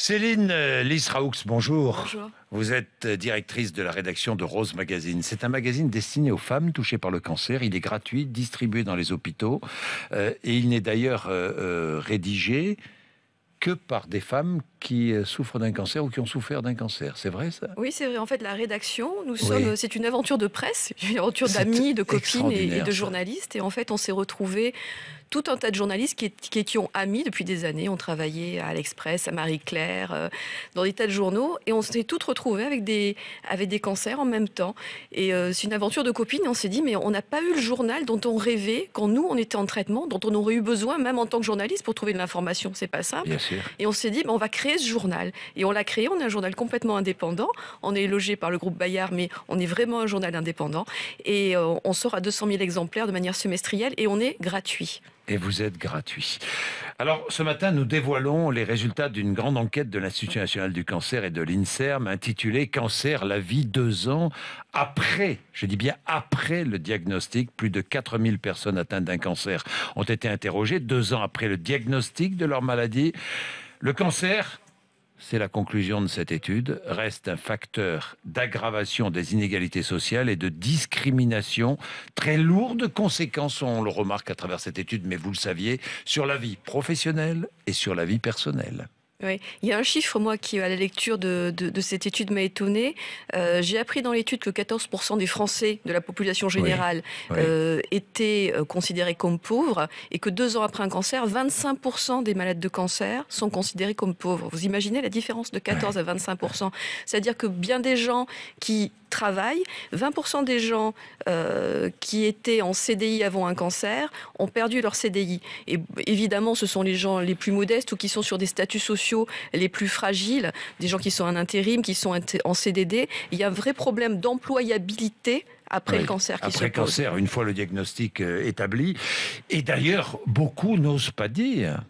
Céline Lisraoux, bonjour. Bonjour. Vous êtes directrice de la rédaction de Rose Magazine. C'est un magazine destiné aux femmes touchées par le cancer. Il est gratuit, distribué dans les hôpitaux et il n'est d'ailleurs rédigé que par des femmes qui souffrent d'un cancer ou qui ont souffert d'un cancer. C'est vrai, ça? Oui, c'est vrai. En fait, la rédaction, Oui. c'est une aventure de presse, une aventure C'est d'amis, de copines et extraordinaire, de ça. journalistes. Et en fait, on s'est retrouvés tout un tas de journalistes qui ont amis depuis des années. On travaillait à l'Express, à Marie-Claire, dans des tas de journaux. Et on s'est toutes retrouvées avec des cancers en même temps. Et c'est une aventure de copines. Et on s'est dit, mais on n'a pas eu le journal dont on rêvait quand nous, on était en traitement, dont on aurait eu besoin, même en tant que journaliste, pour trouver de l'information. C'est pas simple. Bien sûr. Et on s'est dit, on va créer ce journal. Et on l'a créé. On est un journal complètement indépendant. On est logé par le groupe Bayard, mais on est vraiment un journal indépendant. Et on sort à 200 000 exemplaires de manière semestrielle et on est gratuit. Et vous êtes gratuit. Alors, ce matin, nous dévoilons les résultats d'une grande enquête de l'Institut national du cancer et de l'INSERM intitulée « Cancer, la vie, 2 ans après ». Je dis bien après le diagnostic. Plus de 4000 personnes atteintes d'un cancer ont été interrogées 2 ans après le diagnostic de leur maladie. Le cancer, c'est la conclusion de cette étude, reste un facteur d'aggravation des inégalités sociales et de discrimination. Très lourdes conséquences, on le remarque à travers cette étude, mais vous le saviez, sur la vie professionnelle et sur la vie personnelle. Oui. Il y a un chiffre, moi, qui, à la lecture de cette étude, m'a étonné. J'ai appris dans l'étude que 14% des Français, de la population générale, Oui. étaient considérés comme pauvres et que 2 ans après un cancer, 25% des malades de cancer sont considérés comme pauvres. Vous imaginez la différence de 14 à 25%? C'est-à-dire que bien des gens qui travaillent, 20% des gens qui étaient en CDI avant un cancer ont perdu leur CDI. Et évidemment, ce sont les gens les plus modestes ou qui sont sur des statuts sociaux les plus fragiles, des gens qui sont en intérim, qui sont en CDD. Il y a un vrai problème d'employabilité après le cancer qui se pose. Après le cancer, une fois le diagnostic établi. Et d'ailleurs, beaucoup n'osent pas dire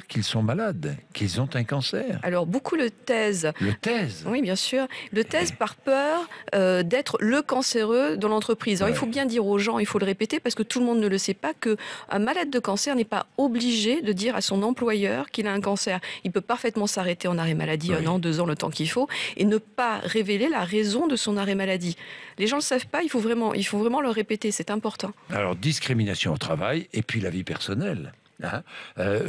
qu'ils sont malades, qu'ils ont un cancer. Alors, beaucoup le taisent. Le taisent. Oui, bien sûr. Le taisent par peur d'être le cancéreux dans l'entreprise. Alors, il faut bien dire aux gens, il faut le répéter, parce que tout le monde ne le sait pas, qu'un malade de cancer n'est pas obligé de dire à son employeur qu'il a un cancer. Il peut parfaitement s'arrêter en arrêt maladie 1 an, 2 ans, le temps qu'il faut, et ne pas révéler la raison de son arrêt maladie. Les gens ne le savent pas, il faut vraiment le répéter, c'est important. Alors, discrimination au travail, et puis la vie personnelle.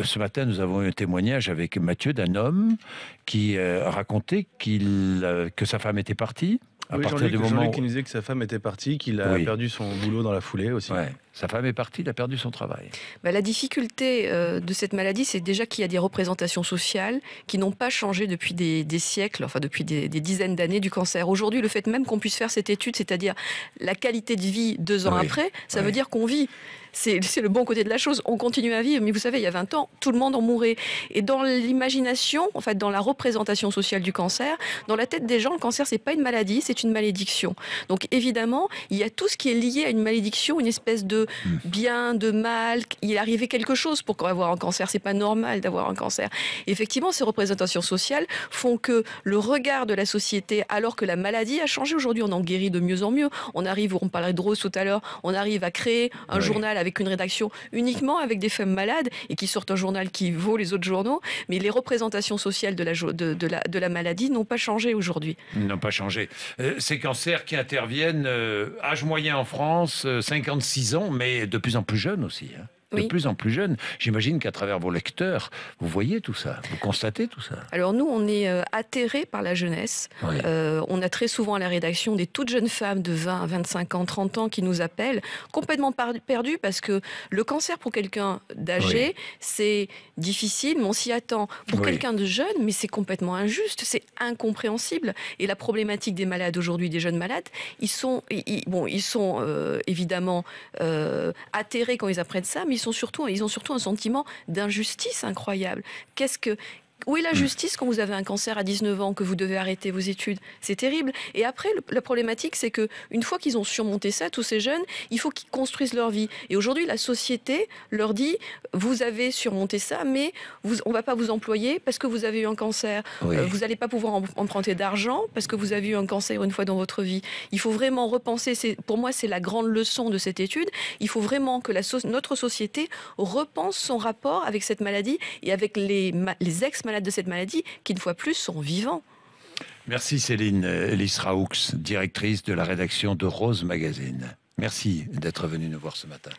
Ce matin, nous avons eu un témoignage avec Mathieu d'un homme qui racontait que sa femme était partie. Jean-Luc qui nous disait que sa femme était partie, qu'il a perdu son boulot dans la foulée aussi. Ouais. Sa femme est partie, il a perdu son travail. La difficulté de cette maladie, c'est déjà qu'il y a des représentations sociales qui n'ont pas changé depuis des siècles, enfin depuis des dizaines d'années du cancer. Aujourd'hui, le fait même qu'on puisse faire cette étude, c'est-à-dire la qualité de vie 2 ans après, ça veut dire qu'on vit. C'est le bon côté de la chose. On continue à vivre, mais vous savez, il y a 20 ans, tout le monde en mourait. Et dans l'imagination, en fait, dans la représentation sociale du cancer, dans la tête des gens, le cancer, c'est pas une maladie, c'est une malédiction. Donc évidemment, il y a tout ce qui est lié à une malédiction, une espèce de bien, de mal. Il est arrivé quelque chose pour avoir un cancer. C'est pas normal d'avoir un cancer. Et effectivement, ces représentations sociales font que le regard de la société, alors que la maladie a changé, aujourd'hui, on en guérit de mieux en mieux. On parlerait de Rose tout à l'heure, on arrive à créer un journal avec une rédaction uniquement avec des femmes malades et qui sortent un journal qui vaut les autres journaux, mais les représentations sociales de la maladie n'ont pas changé aujourd'hui. N'ont pas changé. Ces cancers qui interviennent, âge moyen en France, 56 ans, mais de plus en plus jeunes aussi. De plus en plus jeunes. J'imagine qu'à travers vos lecteurs, vous voyez tout ça, vous constatez tout ça. Alors nous, on est atterrés par la jeunesse. On a très souvent à la rédaction des toutes jeunes femmes de 20, 25 ans, 30 ans qui nous appellent, complètement perdues parce que le cancer pour quelqu'un d'âgé, c'est difficile, mais on s'y attend. Pour quelqu'un de jeune, mais c'est complètement injuste, c'est incompréhensible. Et la problématique des malades aujourd'hui, des jeunes malades, ils sont évidemment atterrés quand ils apprennent ça, mais ils ont surtout un sentiment d'injustice incroyable. Où est la justice quand vous avez un cancer à 19 ans, que vous devez arrêter vos études? C'est terrible. Et après, la problématique, c'est qu'une fois qu'ils ont surmonté ça, tous ces jeunes, il faut qu'ils construisent leur vie. Et aujourd'hui, la société leur dit, vous avez surmonté ça, mais on ne va pas vous employer parce que vous avez eu un cancer. Vous n'allez pas pouvoir emprunter d'argent parce que vous avez eu un cancer une fois dans votre vie. Il faut vraiment repenser, pour moi, c'est la grande leçon de cette étude. Il faut vraiment que notre société repense son rapport avec cette maladie et avec les ex-malades malades de cette maladie qui, une fois plus, sont vivants. Merci Céline Elisraoux, directrice de la rédaction de Rose Magazine. Merci d'être venue nous voir ce matin.